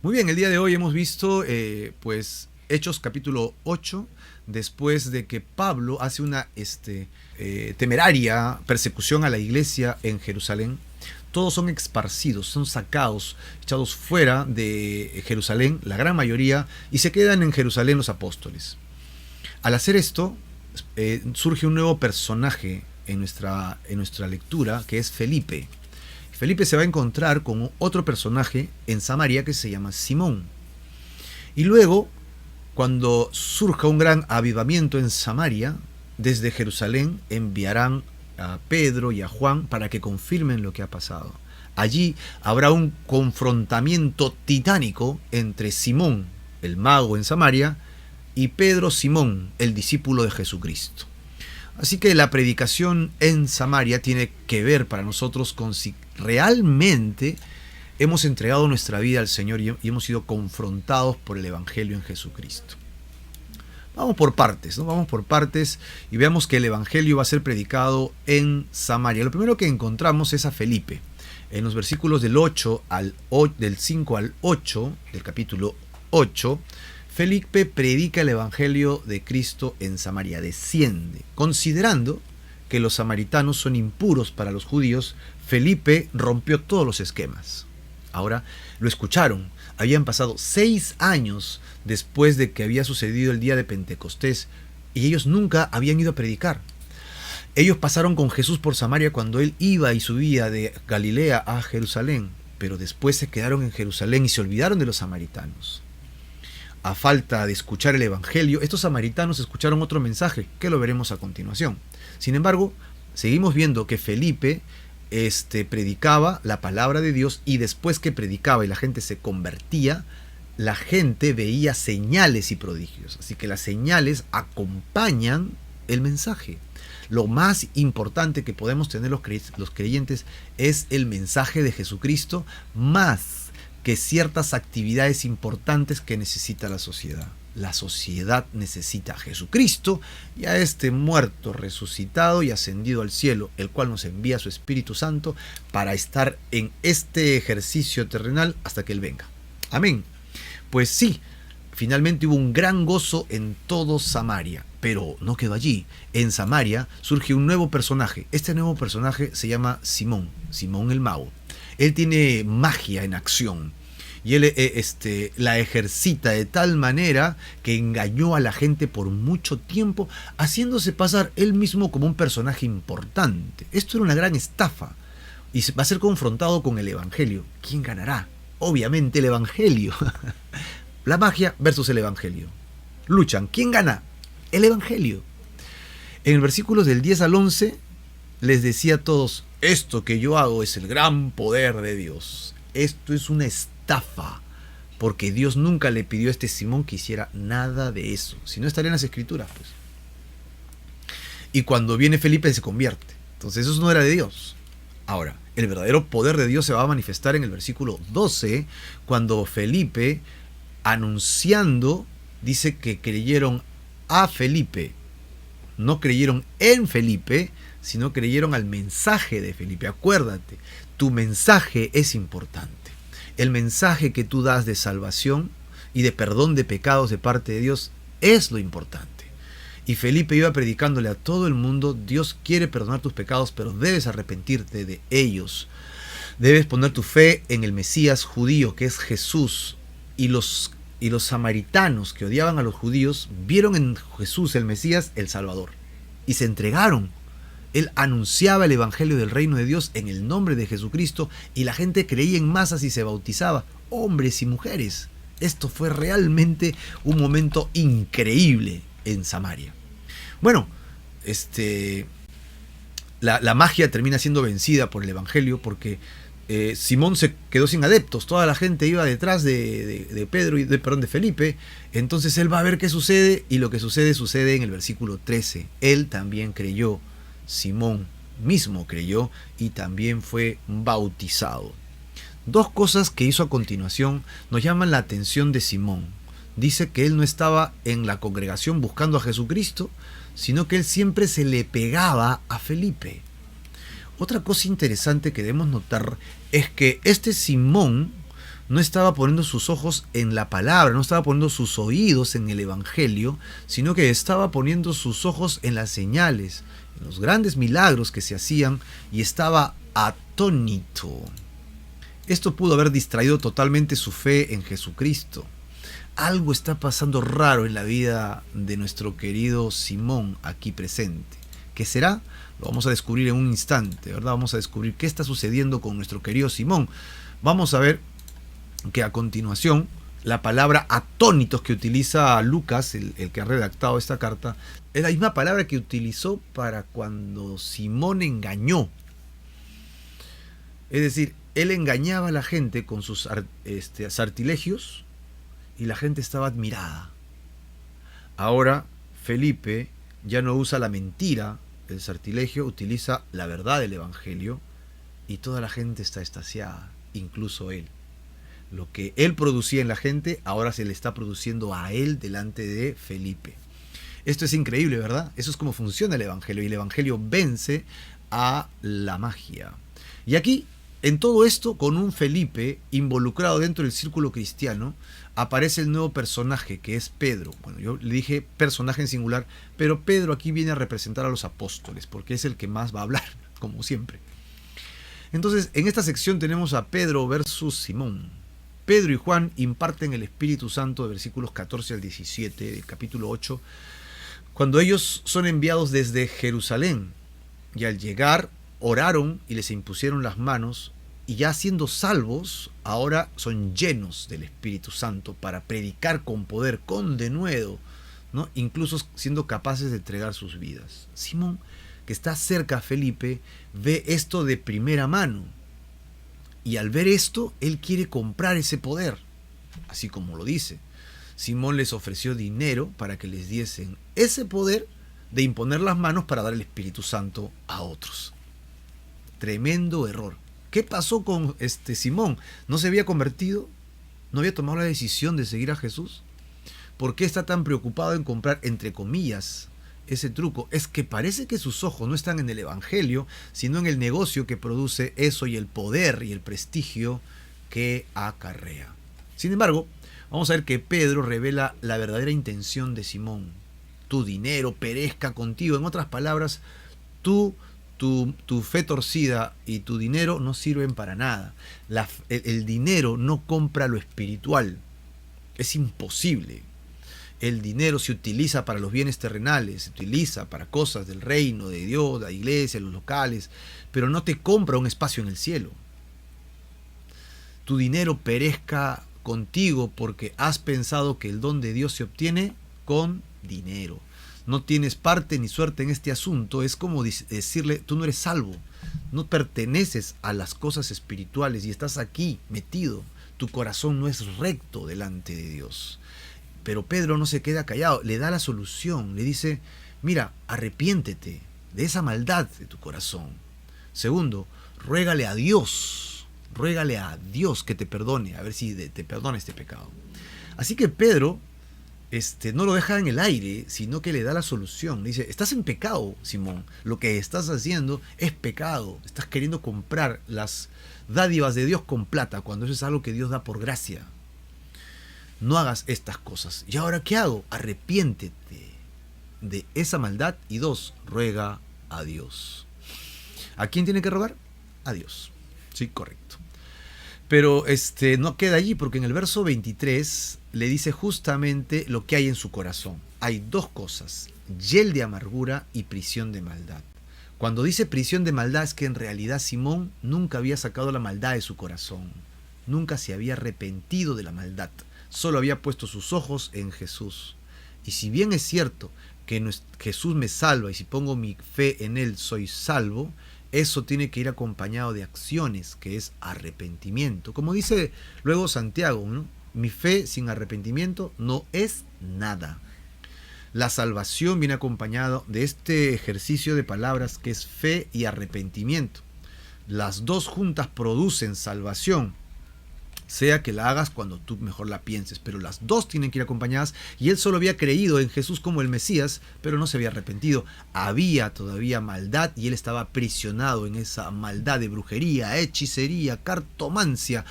Muy bien, el día de hoy hemos visto Hechos capítulo 8, después de que Pablo hace una temeraria persecución a la iglesia en Jerusalén. Todos son esparcidos, son sacados, echados fuera de Jerusalén, la gran mayoría, y se quedan en Jerusalén los apóstoles. Al hacer esto, surge un nuevo personaje en nuestra lectura, que es Felipe. Felipe se va a encontrar con otro personaje en Samaria que se llama Simón. Y luego, cuando surja un gran avivamiento en Samaria, desde Jerusalén enviarán a Pedro y a Juan para que confirmen lo que ha pasado. Allí habrá un confrontamiento titánico entre Simón, el mago en Samaria, y Pedro Simón, el discípulo de Jesucristo. Así que la predicación en Samaria tiene que ver para nosotros con si realmente hemos entregado nuestra vida al Señor y hemos sido confrontados por el Evangelio en Jesucristo. Vamos por partes, ¿no? Vamos por partes y veamos que el Evangelio va a ser predicado en Samaria. Lo primero que encontramos es a Felipe. En los versículos del 5 al 8 del capítulo 8, Felipe predica el Evangelio de Cristo en Samaria, desciende. Considerando que los samaritanos son impuros para los judíos, Felipe rompió todos los esquemas. Ahora lo escucharon. Habían pasado 6 años después de que había sucedido el día de Pentecostés y ellos nunca habían ido a predicar. Ellos pasaron con Jesús por Samaria cuando él iba y subía de Galilea a Jerusalén, pero después se quedaron en Jerusalén y se olvidaron de los samaritanos. A falta de escuchar el Evangelio, estos samaritanos escucharon otro mensaje, que lo veremos a continuación. Sin embargo, seguimos viendo que Felipe predicaba la palabra de Dios, y después que predicaba y la gente se convertía, la gente veía señales y prodigios. Así que las señales acompañan el mensaje. Lo más importante que podemos tener los creyentes es el mensaje de Jesucristo, más que ciertas actividades importantes que necesita la sociedad. La sociedad necesita a Jesucristo y a este muerto, resucitado y ascendido al cielo, el cual nos envía su Espíritu Santo para estar en este ejercicio terrenal hasta que Él venga. Amén. Pues sí, finalmente hubo un gran gozo en todo Samaria, pero no quedó allí. En Samaria surge un nuevo personaje. Este nuevo personaje se llama Simón, Simón el mago. Él tiene magia en acción y él la ejercita de tal manera que engañó a la gente por mucho tiempo, haciéndose pasar él mismo como un personaje importante. Esto era una gran estafa y va a ser confrontado con el Evangelio. ¿Quién ganará? Obviamente el Evangelio. La magia versus el Evangelio. Luchan. ¿Quién gana? El Evangelio. En el versículos del 10 al 11 les decía a todos: esto que yo hago es el gran poder de Dios. Esto es una estafa, porque Dios nunca le pidió a este Simón que hiciera nada de eso. Si no, estaría en las Escrituras, pues. Y cuando viene Felipe se convierte. Entonces eso no era de Dios. Ahora, el verdadero poder de Dios se va a manifestar en el versículo 12, cuando Felipe, anunciando, dice que creyeron a Felipe. No creyeron en Felipe, sino creyeron al mensaje de Felipe. Acuérdate, tu mensaje es importante. El mensaje que tú das de salvación y de perdón de pecados de parte de Dios es lo importante. Y Felipe iba predicándole a todo el mundo: Dios quiere perdonar tus pecados, pero debes arrepentirte de ellos. Debes poner tu fe en el Mesías judío, que es Jesús. Y los samaritanos, que odiaban a los judíos, vieron en Jesús, el Mesías, el Salvador, y se entregaron. Él anunciaba el Evangelio del reino de Dios en el nombre de Jesucristo, y la gente creía en masas y se bautizaba, hombres y mujeres. Esto fue realmente un momento increíble en Samaria. Bueno, la magia termina siendo vencida por el Evangelio, porque Simón se quedó sin adeptos. Toda la gente iba detrás de Pedro y de Felipe. Entonces él va a ver qué sucede, y lo que sucede en el versículo 13. Él también creyó. Simón mismo creyó y también fue bautizado. Dos cosas que hizo a continuación nos llaman la atención de Simón. Dice que él no estaba en la congregación buscando a Jesucristo, sino que él siempre se le pegaba a Felipe. Otra cosa interesante que debemos notar es que este Simón no estaba poniendo sus ojos en la palabra, no estaba poniendo sus oídos en el Evangelio, sino que estaba poniendo sus ojos en las señales, en los grandes milagros que se hacían, y estaba atónito. Esto pudo haber distraído totalmente su fe en Jesucristo. Algo está pasando raro en la vida de nuestro querido Simón aquí presente. ¿Qué será? Lo vamos a descubrir en un instante, ¿verdad? Vamos a descubrir qué está sucediendo con nuestro querido Simón. Vamos a ver que a continuación la palabra atónitos que utiliza Lucas, el que ha redactado esta carta, es la misma palabra que utilizó para cuando Simón engañó. Es decir, él engañaba a la gente con sus sartilegios y la gente estaba admirada. Ahora Felipe ya no usa la mentira, el sartilegio, utiliza la verdad del Evangelio y toda la gente está extasiada, incluso él. Lo que él producía en la gente ahora se le está produciendo a él delante de Felipe. Esto es increíble, ¿verdad? Eso es como funciona el Evangelio, y el Evangelio vence a la magia. Y aquí, en todo esto, con un Felipe involucrado dentro del círculo cristiano, aparece el nuevo personaje, que es Pedro. Bueno, yo le dije personaje en singular, pero Pedro aquí viene a representar a los apóstoles, porque es el que más va a hablar, como siempre. Entonces, en esta sección tenemos a Pedro versus Simón. Pedro y Juan imparten el Espíritu Santo de versículos 14 al 17 del capítulo 8, cuando ellos son enviados desde Jerusalén, y al llegar oraron y les impusieron las manos, y ya siendo salvos, ahora son llenos del Espíritu Santo para predicar con poder, con denuedo, ¿no? Incluso siendo capaces de entregar sus vidas. Simón, que está cerca a Felipe, ve esto de primera mano, y al ver esto, él quiere comprar ese poder, así como lo dice. Simón les ofreció dinero para que les diesen ese poder de imponer las manos para dar el Espíritu Santo a otros. Tremendo error. ¿Qué pasó con Simón? ¿No se había convertido? ¿No había tomado la decisión de seguir a Jesús? ¿Por qué está tan preocupado en comprar, entre comillas, ese truco? Es que parece que sus ojos no están en el Evangelio, sino en el negocio que produce eso y el poder y el prestigio que acarrea. Sin embargo, vamos a ver que Pedro revela la verdadera intención de Simón. Tu dinero perezca contigo. En otras palabras, tu fe torcida y tu dinero no sirven para nada. El dinero no compra lo espiritual. Es imposible. El dinero se utiliza para los bienes terrenales, se utiliza para cosas del reino, de Dios, la iglesia, los locales, pero no te compra un espacio en el cielo. Tu dinero perezca contigo porque has pensado que el don de Dios se obtiene con dinero. No tienes parte ni suerte en este asunto. Es como decirle, tú no eres salvo, no perteneces a las cosas espirituales y estás aquí metido. Tu corazón no es recto delante de Dios. Pero Pedro no se queda callado, le da la solución, le dice, mira, arrepiéntete de esa maldad de tu corazón. Segundo, ruégale a Dios que te perdone, a ver si te perdona este pecado. Así que Pedro no lo deja en el aire, sino que le da la solución. Le dice, estás en pecado, Simón, lo que estás haciendo es pecado, estás queriendo comprar las dádivas de Dios con plata, cuando eso es algo que Dios da por gracia. No hagas estas cosas. ¿Y ahora qué hago? Arrepiéntete de esa maldad. Y dos, ruega a Dios. ¿A quién tiene que rogar? A Dios. Sí, correcto. Pero no queda allí, porque en el verso 23 le dice justamente lo que hay en su corazón. Hay dos cosas: hiel de amargura y prisión de maldad. Cuando dice prisión de maldad es que en realidad Simón nunca había sacado la maldad de su corazón. Nunca se había arrepentido de la maldad. Solo había puesto sus ojos en Jesús. Y si bien es cierto que Jesús me salva y si pongo mi fe en Él soy salvo, eso tiene que ir acompañado de acciones, que es arrepentimiento. Como dice luego Santiago, ¿no? Mi fe sin arrepentimiento no es nada. La salvación viene acompañado de este ejercicio de palabras que es fe y arrepentimiento. Las dos juntas producen salvación. sea que la hagas cuando tú mejor la pienses, pero las dos tienen que ir acompañadas, y él solo había creído en Jesús como el Mesías, pero no se había arrepentido. Había todavía maldad y él estaba aprisionado en esa maldad de brujería, hechicería, cartomancia,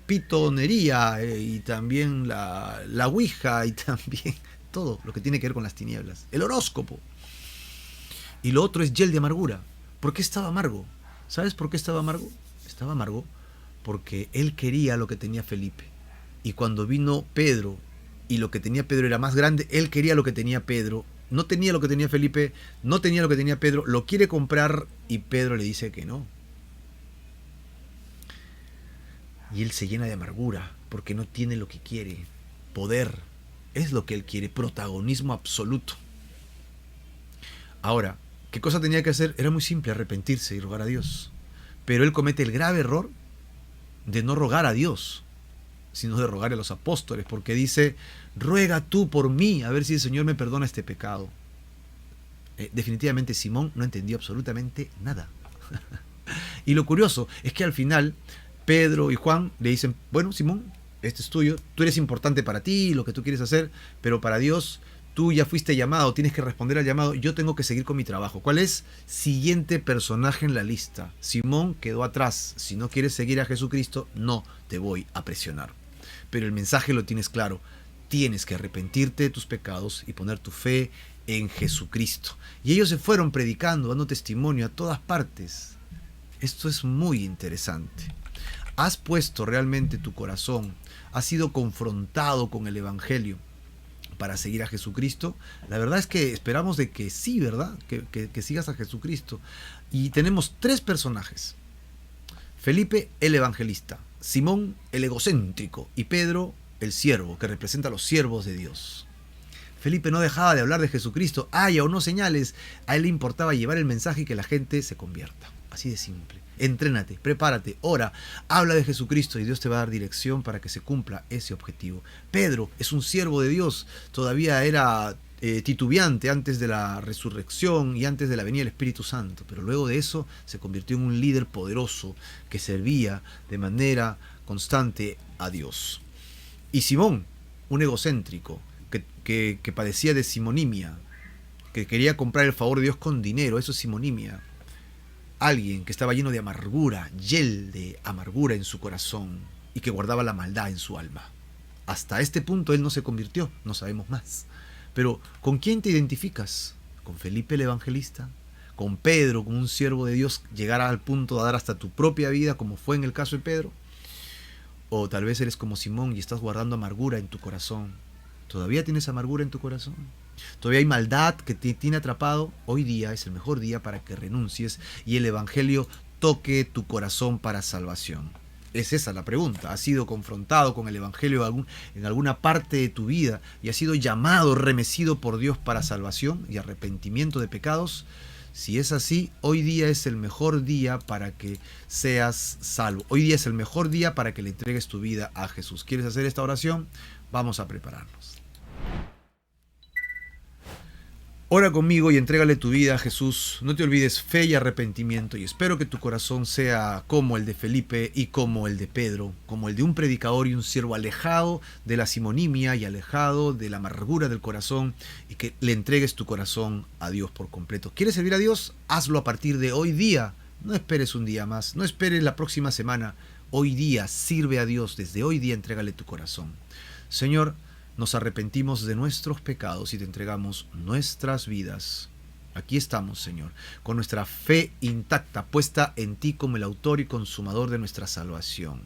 pitonería, y también la ouija, y también todo lo que tiene que ver con las tinieblas, el horóscopo. Y lo otro es hiel de amargura. ¿Por qué estaba amargo? ¿Sabes por qué estaba amargo? Estaba amargo porque él quería lo que tenía Felipe. Y cuando vino Pedro, y lo que tenía Pedro era más grande, él quería lo que tenía Pedro. No tenía lo que tenía Felipe, no tenía lo que tenía Pedro, lo quiere comprar y Pedro le dice que no. Y él se llena de amargura porque no tiene lo que quiere. Poder es lo que él quiere, protagonismo absoluto. Ahora, ¿qué cosa tenía que hacer? Era muy simple, arrepentirse y rogar a Dios. Pero él comete el grave error de no rogar a Dios, sino de rogar a los apóstoles, porque dice, ruega tú por mí, a ver si el Señor me perdona este pecado. Definitivamente Simón no entendió absolutamente nada. Y lo curioso es que al final Pedro y Juan le dicen, bueno, Simón, este es tuyo, tú eres importante para ti, lo que tú quieres hacer, pero para Dios tú ya fuiste llamado, tienes que responder al llamado, yo tengo que seguir con mi trabajo. ¿Cuál es? Siguiente personaje en la lista. Simón quedó atrás. Si no quieres seguir a Jesucristo, no te voy a presionar. Pero el mensaje lo tienes claro. Tienes que arrepentirte de tus pecados y poner tu fe en Jesucristo. Y ellos se fueron predicando, dando testimonio a todas partes. Esto es muy interesante. ¿Has puesto realmente tu corazón? ¿Has sido confrontado con el Evangelio para seguir a Jesucristo? La verdad es que esperamos de que sí, ¿verdad? Que sigas a Jesucristo. Y tenemos tres personajes. Felipe, el evangelista. Simón, el egocéntrico. Y Pedro, el siervo, que representa a los siervos de Dios. Felipe no dejaba de hablar de Jesucristo, haya o no señales. A él le importaba llevar el mensaje y que la gente se convierta. Así de simple. Entrénate, prepárate, ora, habla de Jesucristo y Dios te va a dar dirección para que se cumpla ese objetivo. Pedro es un siervo de Dios, todavía era titubeante antes de la resurrección y antes de la venida del Espíritu Santo, pero luego de eso se convirtió en un líder poderoso que servía de manera constante a Dios. Y Simón, un egocéntrico que padecía de simonimia, que quería comprar el favor de Dios con dinero, eso es simonimia. Alguien que estaba lleno de amargura, hiel de amargura en su corazón y que guardaba la maldad en su alma. Hasta este punto él no se convirtió, no sabemos más. Pero ¿con quién te identificas? ¿Con Felipe el evangelista? ¿Con Pedro, como un siervo de Dios, llegar al punto de dar hasta tu propia vida, como fue en el caso de Pedro? O tal vez eres como Simón y estás guardando amargura en tu corazón. ¿Todavía tienes amargura en tu corazón? ¿Todavía hay maldad que te tiene atrapado? Hoy día es el mejor día para que renuncies y el Evangelio toque tu corazón para salvación. Es esa la pregunta. ¿Has sido confrontado con el Evangelio en alguna parte de tu vida y has sido llamado, remecido por Dios para salvación y arrepentimiento de pecados? Si es así, hoy día es el mejor día para que seas salvo. Hoy día es el mejor día para que le entregues tu vida a Jesús. ¿Quieres hacer esta oración? Vamos a prepararnos. Ora conmigo y entrégale tu vida a Jesús. No te olvides, fe y arrepentimiento, y espero que tu corazón sea como el de Felipe y como el de Pedro, como el de un predicador y un siervo alejado de la simonimia y alejado de la amargura del corazón, y que le entregues tu corazón a Dios por completo. ¿Quieres servir a Dios? Hazlo a partir de hoy día. No esperes un día más, no esperes la próxima semana. Hoy día sirve a Dios, desde hoy día entrégale tu corazón. Señor, nos arrepentimos de nuestros pecados y te entregamos nuestras vidas. Aquí estamos, Señor, con nuestra fe intacta, puesta en ti como el autor y consumador de nuestra salvación.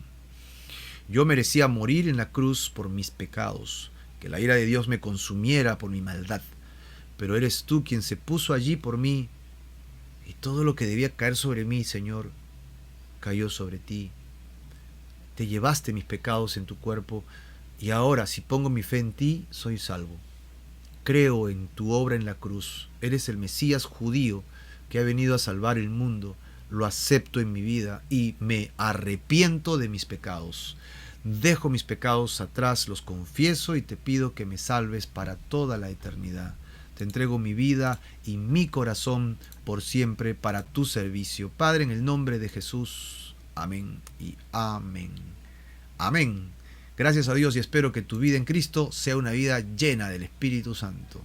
Yo merecía morir en la cruz por mis pecados, que la ira de Dios me consumiera por mi maldad, pero eres tú quien se puso allí por mí, y todo lo que debía caer sobre mí, Señor, cayó sobre ti. Te llevaste mis pecados en tu cuerpo, y ahora, si pongo mi fe en ti, soy salvo. Creo en tu obra en la cruz. Eres el Mesías judío que ha venido a salvar el mundo. Lo acepto en mi vida y me arrepiento de mis pecados. Dejo mis pecados atrás, los confieso y te pido que me salves para toda la eternidad. Te entrego mi vida y mi corazón por siempre para tu servicio. Padre, en el nombre de Jesús. Amén y amén. Amén. Gracias a Dios y espero que tu vida en Cristo sea una vida llena del Espíritu Santo.